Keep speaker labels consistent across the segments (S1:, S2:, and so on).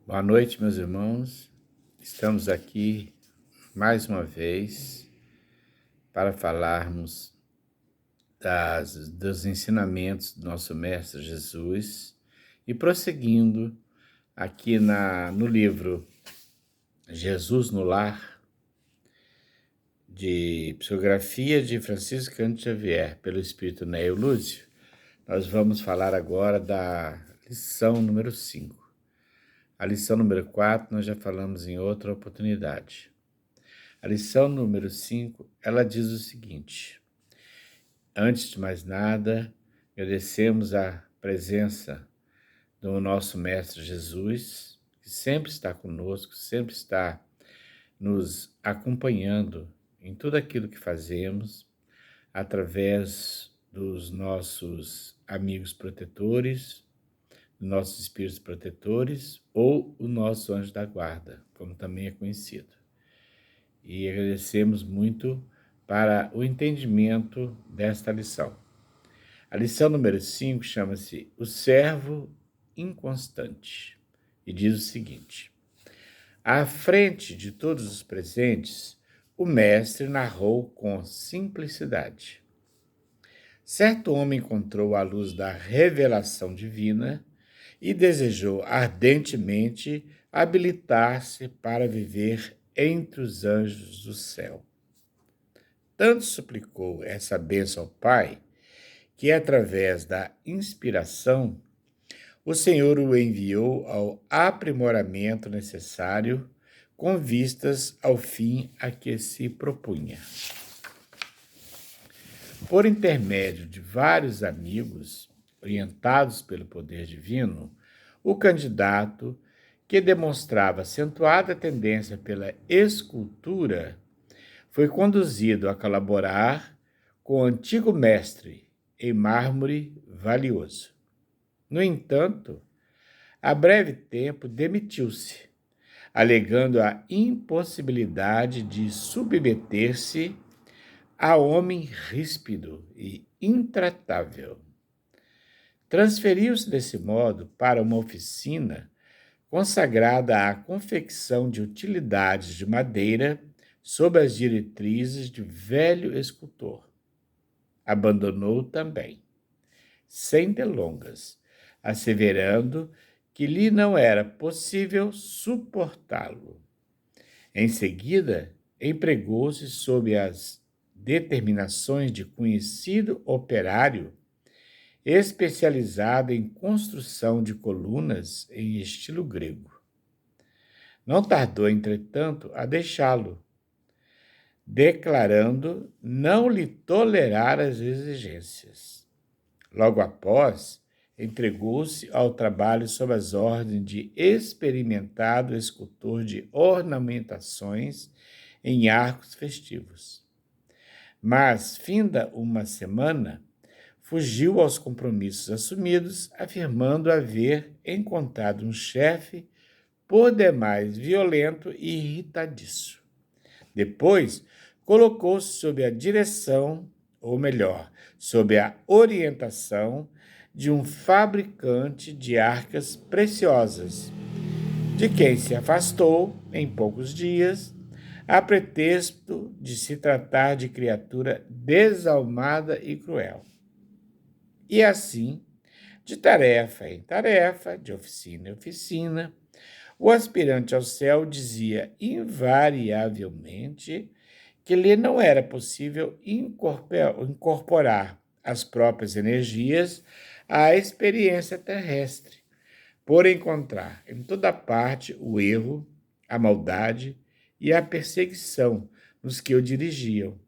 S1: Boa noite, meus irmãos. Estamos aqui mais uma vez para falarmos dos ensinamentos do nosso Mestre Jesus e prosseguindo aqui no livro Jesus no Lar, de psicografia de Francisco Cândido Xavier, pelo Espírito Neio Lúcio. Nós vamos falar agora da lição número 5. A lição número 4 nós já falamos em outra oportunidade. A lição número 5, ela diz o seguinte: antes de mais nada, agradecemos a presença do nosso Mestre Jesus, que sempre está conosco, sempre está nos acompanhando em tudo aquilo que fazemos, através dos nossos amigos protetores, dos nossos espíritos protetores, ou o nosso anjo da guarda, como também é conhecido. E agradecemos muito para o entendimento desta lição. A lição número 5 chama-se O Servo Inconstante e diz o seguinte: à frente de todos os presentes, o mestre narrou com simplicidade. Certo homem encontrou a luz da revelação divina e desejou ardentemente habilitar-se para viver entre os anjos do céu. Tanto suplicou essa bênção ao Pai, que através da inspiração, o Senhor o enviou ao aprimoramento necessário com vistas ao fim a que se propunha. Por intermédio de vários amigos, orientados pelo poder divino, o candidato, que demonstrava acentuada tendência pela escultura, foi conduzido a colaborar com o antigo mestre em mármore valioso. No entanto, a breve tempo demitiu-se, alegando a impossibilidade de submeter-se a homem ríspido e intratável. Transferiu-se desse modo para uma oficina consagrada à confecção de utilidades de madeira sob as diretrizes de velho escultor. Abandonou também, sem delongas, asseverando que lhe não era possível suportá-lo. Em seguida, empregou-se sob as determinações de conhecido operário especializado em construção de colunas em estilo grego. Não tardou, entretanto, a deixá-lo, declarando não lhe tolerar as exigências. Logo após, entregou-se ao trabalho sob as ordens de experimentado escultor de ornamentações em arcos festivos. Mas, finda uma semana, fugiu aos compromissos assumidos, afirmando haver encontrado um chefe por demais violento e irritadiço. Depois, colocou-se sob a direção, ou melhor, sob a orientação de um fabricante de arcas preciosas, de quem se afastou em poucos dias, a pretexto de se tratar de criatura desalmada e cruel. E assim, de tarefa em tarefa, de oficina em oficina, o aspirante ao céu dizia invariavelmente que lhe não era possível incorporar as próprias energias à experiência terrestre, por encontrar em toda parte o erro, a maldade e a perseguição nos que o dirigiam,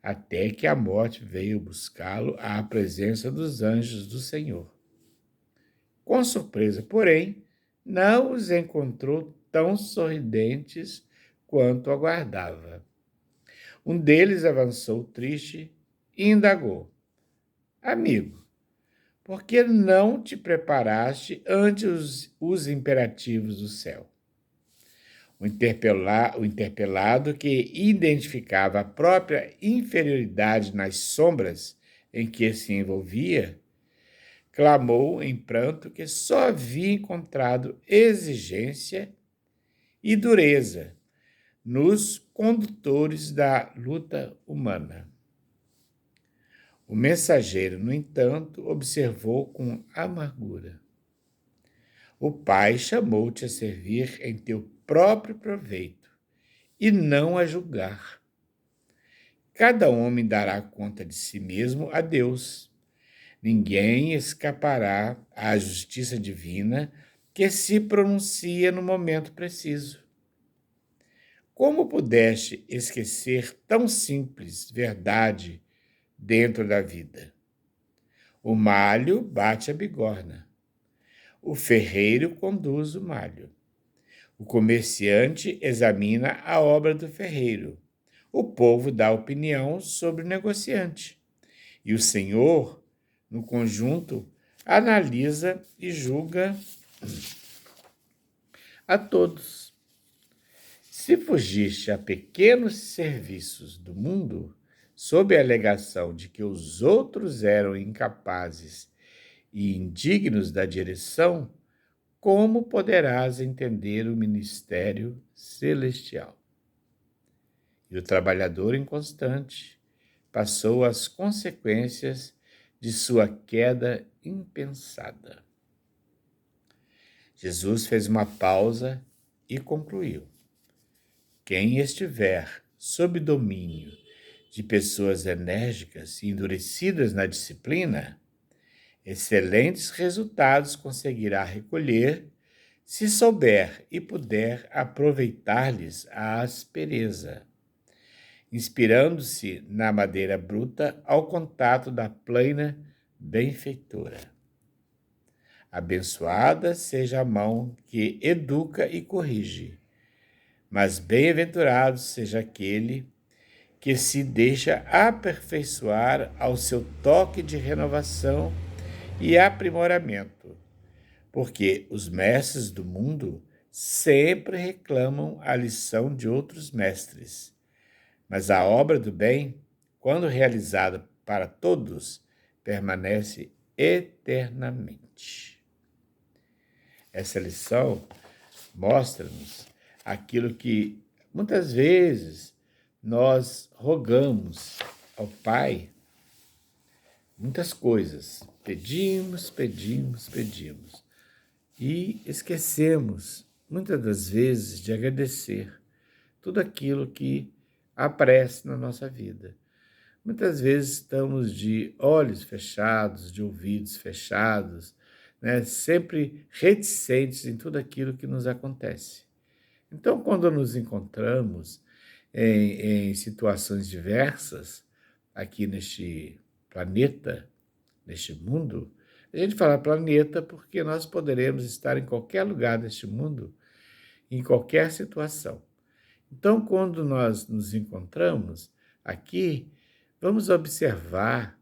S1: até que a morte veio buscá-lo à presença dos anjos do Senhor. Com surpresa, porém, não os encontrou tão sorridentes quanto aguardava. Um deles avançou triste e indagou: amigo, por que não te preparaste ante os imperativos do céu? O interpelado, que identificava a própria inferioridade nas sombras em que se envolvia, clamou em pranto que só havia encontrado exigência e dureza nos condutores da luta humana. O mensageiro, no entanto, observou com amargura: o Pai chamou-te a servir em teu próprio proveito e não a julgar. Cada homem dará conta de si mesmo a Deus. Ninguém escapará à justiça divina que se pronuncia no momento preciso. Como pudeste esquecer tão simples verdade dentro da vida? O malho bate a bigorna. O ferreiro conduz o malho. O comerciante examina a obra do ferreiro. O povo dá opinião sobre o negociante. E o Senhor, no conjunto, analisa e julga a todos. Se fugiste a pequenos serviços do mundo, sob a alegação de que os outros eram incapazes e indignos da direção, como poderás entender o ministério celestial? E o trabalhador inconstante passou as consequências de sua queda impensada. Jesus fez uma pausa e concluiu: quem estiver sob domínio de pessoas enérgicas e endurecidas na disciplina, excelentes resultados conseguirá recolher se souber e puder aproveitar-lhes a aspereza, inspirando-se na madeira bruta ao contato da plena benfeitora. Abençoada seja a mão que educa e corrige, mas bem-aventurado seja aquele que se deixa aperfeiçoar ao seu toque de renovação e aprimoramento, porque os mestres do mundo sempre reclamam a lição de outros mestres, mas a obra do bem, quando realizada para todos, permanece eternamente. Essa lição mostra-nos aquilo que muitas vezes nós rogamos ao Pai, muitas coisas, pedimos e esquecemos muitas das vezes de agradecer tudo aquilo que aparece na nossa vida. Muitas vezes estamos de olhos fechados, de ouvidos fechados, né? Sempre reticentes em tudo aquilo que nos acontece. Então, quando nos encontramos em situações diversas aqui neste planeta, neste mundo, a gente fala planeta porque nós poderemos estar em qualquer lugar deste mundo, em qualquer situação. Então, quando nós nos encontramos aqui, vamos observar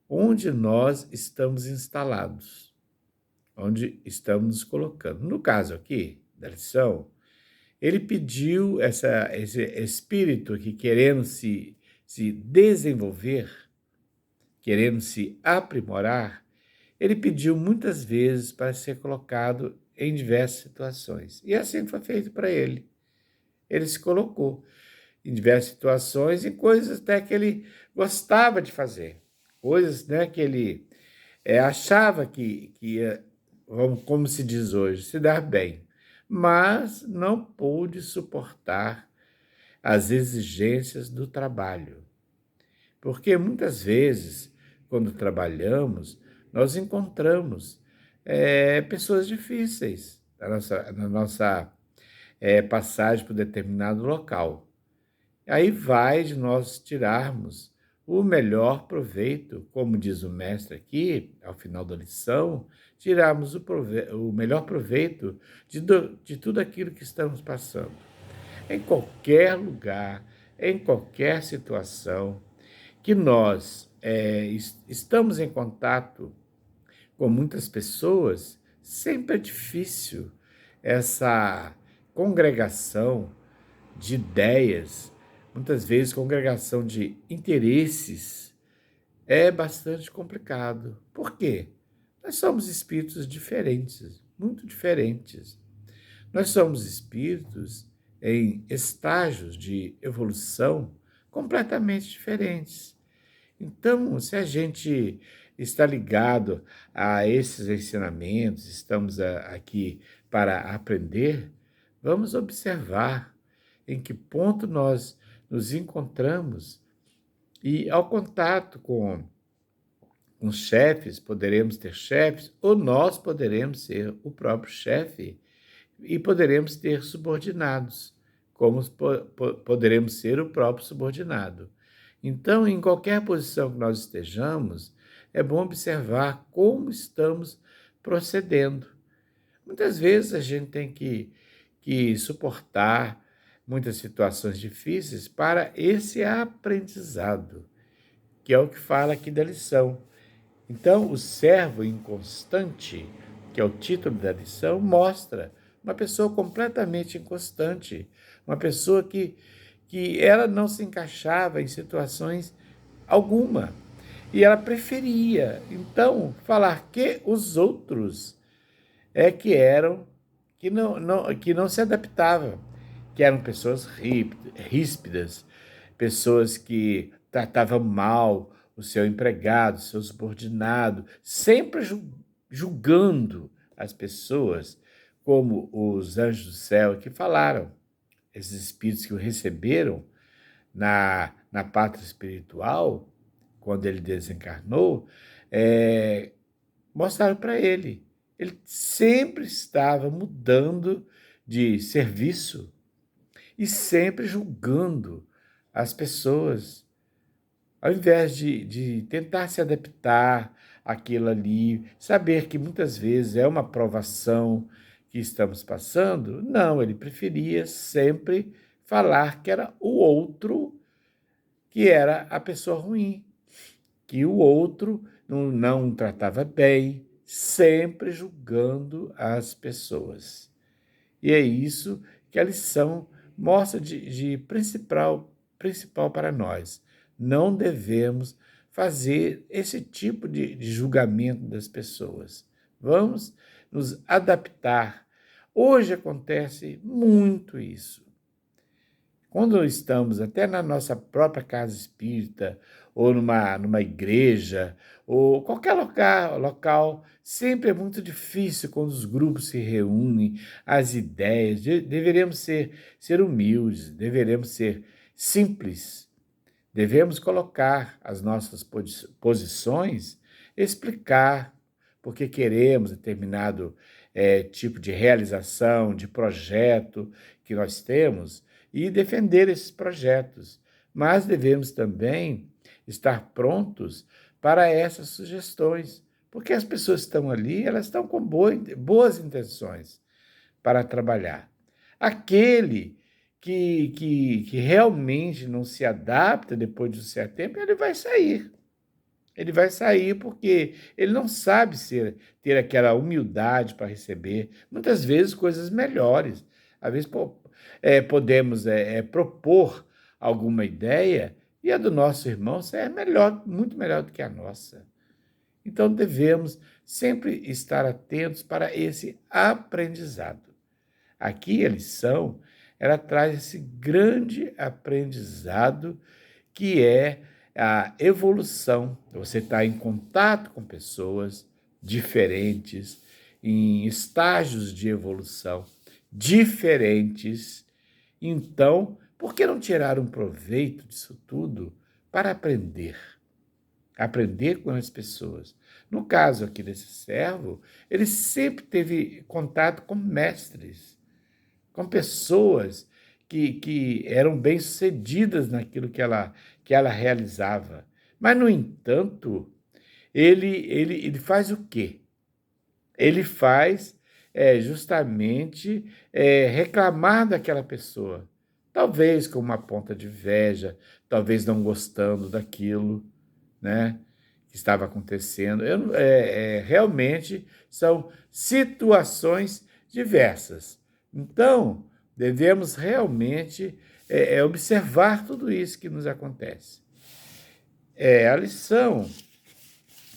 S1: onde nós estamos instalados, onde estamos nos colocando. No caso aqui da lição, ele pediu esse espírito que querendo se desenvolver, querendo se aprimorar, ele pediu muitas vezes para ser colocado em diversas situações. E assim foi feito para ele. Ele se colocou em diversas situações e coisas até que ele gostava de fazer. Coisas, né, que ele achava que ia, como se diz hoje, se dar bem. Mas não pôde suportar as exigências do trabalho. Porque muitas vezes, quando trabalhamos, nós encontramos pessoas difíceis na nossa passagem por determinado local. Aí vai de nós tirarmos o melhor proveito, como diz o mestre aqui, ao final da lição, tirarmos o melhor proveito de tudo aquilo que estamos passando. Em qualquer lugar, em qualquer situação, que nós estamos em contato com muitas pessoas, sempre é difícil essa congregação de ideias, muitas vezes congregação de interesses, é bastante complicado. Por quê? Nós somos espíritos diferentes, muito diferentes. Nós somos espíritos em estágios de evolução completamente diferentes. Então, se a gente está ligado a esses ensinamentos, estamos aqui para aprender, vamos observar em que ponto nós nos encontramos e, ao contato com os chefes, poderemos ter chefes, ou nós poderemos ser o próprio chefe e poderemos ter subordinados, como poderemos ser o próprio subordinado. Então, em qualquer posição que nós estejamos, é bom observar como estamos procedendo. Muitas vezes a gente tem que suportar muitas situações difíceis para esse aprendizado, que é o que fala aqui da lição. Então, o servo inconstante, que é o título da lição, mostra uma pessoa completamente inconstante, uma pessoa que ela não se encaixava em situações alguma. E ela preferia, então, falar que os outros que não se adaptavam, que eram pessoas ríspidas, pessoas que tratavam mal o seu empregado, o seu subordinado, sempre julgando as pessoas, como os anjos do céu que falaram, esses espíritos que o receberam na pátria espiritual, quando ele desencarnou, mostraram para ele. Ele sempre estava mudando de serviço e sempre julgando as pessoas, ao invés de tentar se adaptar àquilo ali, saber que muitas vezes é uma provação que estamos passando. Não, ele preferia sempre falar que era o outro que era a pessoa ruim, que o outro não tratava bem, sempre julgando as pessoas. E é isso que a lição mostra de principal para nós. Não devemos fazer esse tipo de julgamento das pessoas. Vamos nos adaptar. Hoje acontece muito isso. Quando estamos até na nossa própria casa espírita, ou numa igreja, ou qualquer local, sempre é muito difícil quando os grupos se reúnem, as ideias. Deveremos ser humildes, deveremos ser simples, devemos colocar as nossas posições, explicar porque queremos determinado tipo de realização, de projeto que nós temos, e defender esses projetos. Mas devemos também estar prontos para essas sugestões, porque as pessoas que estão ali, elas estão com boas intenções para trabalhar. Aquele que realmente não se adapta depois de um certo tempo, ele vai sair. Ele vai sair porque ele não sabe ter aquela humildade para receber, muitas vezes, coisas melhores. Às vezes podemos propor alguma ideia e a do nosso irmão é melhor, muito melhor do que a nossa. Então, devemos sempre estar atentos para esse aprendizado. Aqui, a lição, ela traz esse grande aprendizado que é a evolução. Você está em contato com pessoas diferentes, em estágios de evolução diferentes. Então, por que não tirar um proveito disso tudo para aprender? Aprender com as pessoas. No caso aqui desse servo, ele sempre teve contato com mestres, com pessoas que eram bem-sucedidas naquilo que ela realizava. Mas, no entanto, ele faz o quê? Ele faz justamente reclamar daquela pessoa. Talvez com uma ponta de inveja, talvez não gostando daquilo, né, que estava acontecendo. Realmente são situações diversas. Então, devemos realmente observar tudo isso que nos acontece. A lição,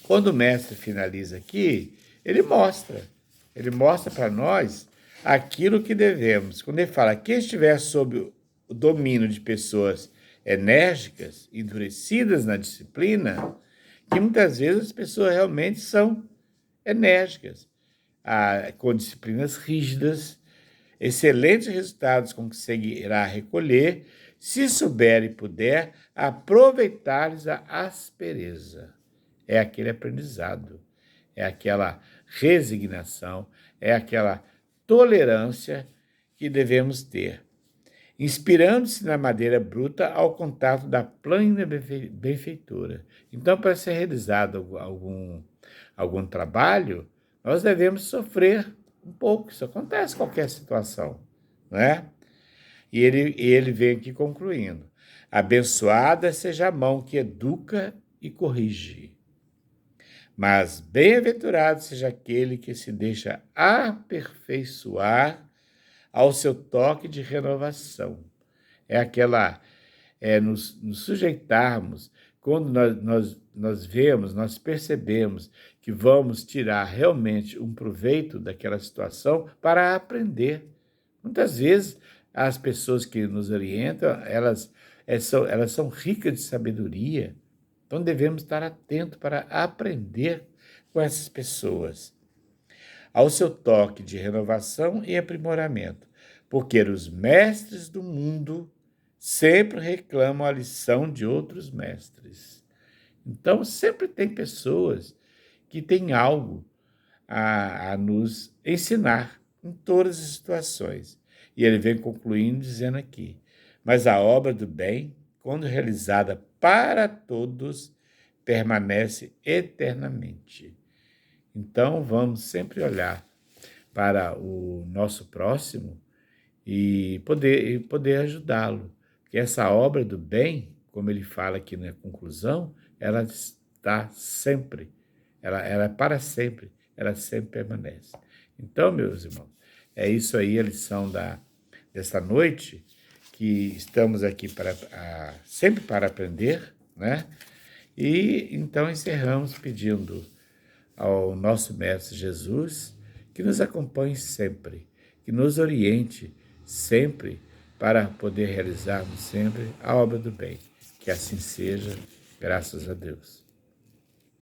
S1: quando o mestre finaliza aqui, Ele mostra para nós aquilo que devemos. Quando ele fala, quem estiver sob o domínio de pessoas enérgicas, endurecidas na disciplina, que muitas vezes as pessoas realmente são enérgicas, com disciplinas rígidas, excelentes resultados conseguirá recolher, se souber e puder aproveitar-lhes a aspereza. É aquele aprendizado, é aquela resignação, é aquela tolerância que devemos ter, inspirando-se na madeira bruta ao contato da plena benfeitora. Então, para ser realizado algum trabalho, nós devemos sofrer um pouco. Isso acontece em qualquer situação, não é? E ele vem aqui concluindo. Abençoada seja a mão que educa e corrige, mas bem-aventurado seja aquele que se deixa aperfeiçoar ao seu toque de renovação. Nos sujeitarmos, quando nós vemos, nós percebemos que vamos tirar realmente um proveito daquela situação para aprender. Muitas vezes, as pessoas que nos orientam, elas são ricas de sabedoria, então devemos estar atentos para aprender com essas pessoas, ao seu toque de renovação e aprimoramento, porque os mestres do mundo sempre reclamam a lição de outros mestres. Então, sempre tem pessoas que têm algo a nos ensinar em todas as situações. E ele vem concluindo dizendo aqui, mas a obra do bem, quando realizada para todos, permanece eternamente. Então, vamos sempre olhar para o nosso próximo e poder ajudá-lo. Que essa obra do bem, como ele fala aqui na conclusão, ela está sempre, ela é para sempre, ela sempre permanece. Então, meus irmãos, é isso aí a lição desta noite, que estamos aqui sempre para aprender, né? E então encerramos pedindo ao nosso Mestre Jesus que nos acompanhe sempre, que nos oriente sempre para poder realizarmos sempre a obra do bem. Que assim seja, graças a Deus.